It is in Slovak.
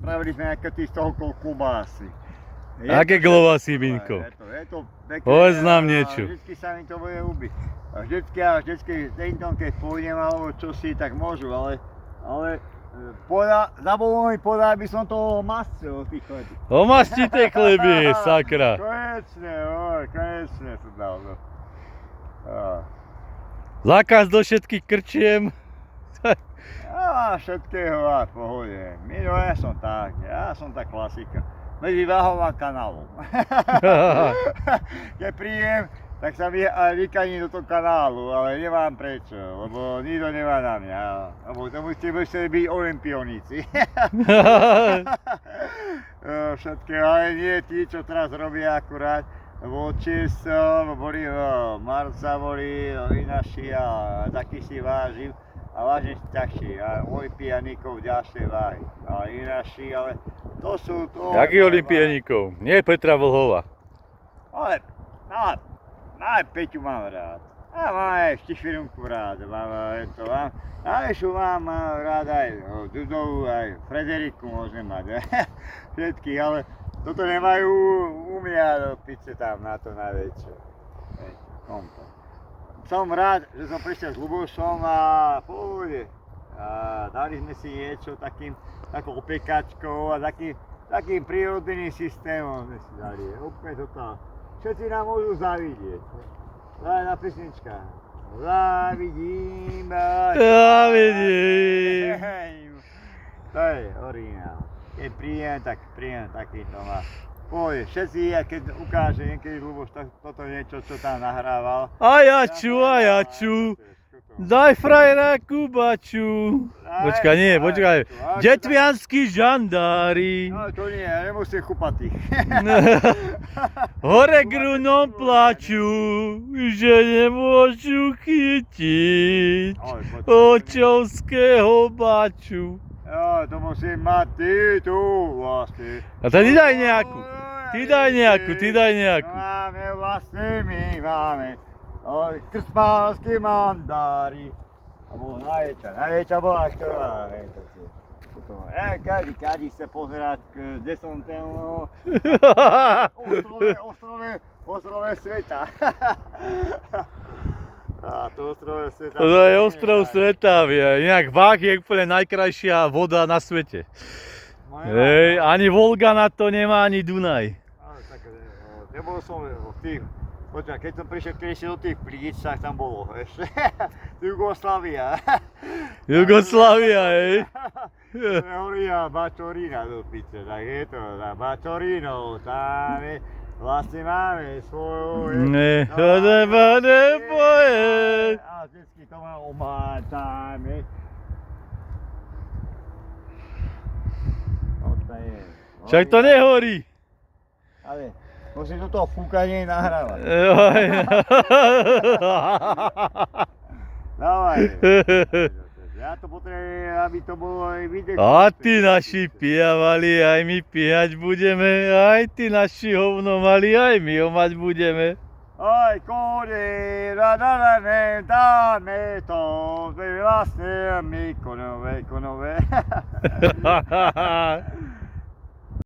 spravili sme nejaké tých toho klobásy. Aké klobásy, Binko? Je to pekné. Povedz nám niečo. Vždycky sa mi to bude ľúbiť. A vždycky tento, keď pôjdem alebo čosi, tak môžu, ale zabolo mi povedať, aby som to mastil, tých chlebí. Omastite chleby, sakra. Konečne to dal. No. Zákaz do všetkých krčiem. Všetkého a v pohode. Ja som tá klasika. Medzi váhou a kanálom. Keď príjem, tak sa vykaním do toho kanálu, ale nemám prečo, lebo nikto nemá na mňa. Lebo to musíte byť olympioníci. Všetkého, ale nie tí, čo teraz robia akurát. Lebo čisto, boli Marca, boli inaší a taký si vážim. A vážne si ťažší, a olympiánikov ďalšie váhy. A inaší, ale to sú to... Jakých olympiánikov? Nie Petra Vlhova. Ale Peťu mám rád. A mám aj Štišvirunku rád. Najvyššiu mám rád aj Dudovu, aj Frederiku môžem mať. Všetkých, ale toto nemajú u mňa do pice tam na to najväčšie. Som rád, že som prišiel s Lubošom a pohode. A dali sme si niečo takou pekačkou a takým prírodným systémom sme si dali. Úplne toto. Všetci nám môžu zavidieť. Daj na pesnička. Zavidím. To je originál. Keď príjem, tak takýto má. Poď, všetci, keď ukáže niekedy Luboš toto niečo, čo tam nahrával. A jaču. Daj frajera Kubaču. Počkaj. Detvianskí žandári. No to nie, ja nemusím chupať ich. Hore grunom plaču, že nemôžu chytiť očovského baču. Jo, to musím mať ty tu vlastne. A ty daj nejakú. Ty daj nejakú. Máme vlastne, my máme krspánskí mandári. A bola najväčšia bola ktorá. Každý chce pozerať, kde som ten ostrove sveta. To je ostrov sveta, inak Váh je úplne najkrajšia voda na svete. Hej, ani Volga na to nemá, ani Dunaj. Nebol som v tých, keď som prišiel do tých Plíc, tak tam bolo ešte Jugoslavia, hej. Hovoria Bačorína do pice, tak je to, Bačorínov, tam je. Vlastne máme svoju... Neboje. A vždycky to má omáčame. Však to nehorí. Ale musím do toho fúkanie nahrávať. Dávaj. Ja to potrebujem, aby to bolo aj video. A tí naši pijavali, aj my píjať budeme, aj tí naši hovno mali, aj my ho mať budeme. Aj kone, dáme to, vlastne my konové.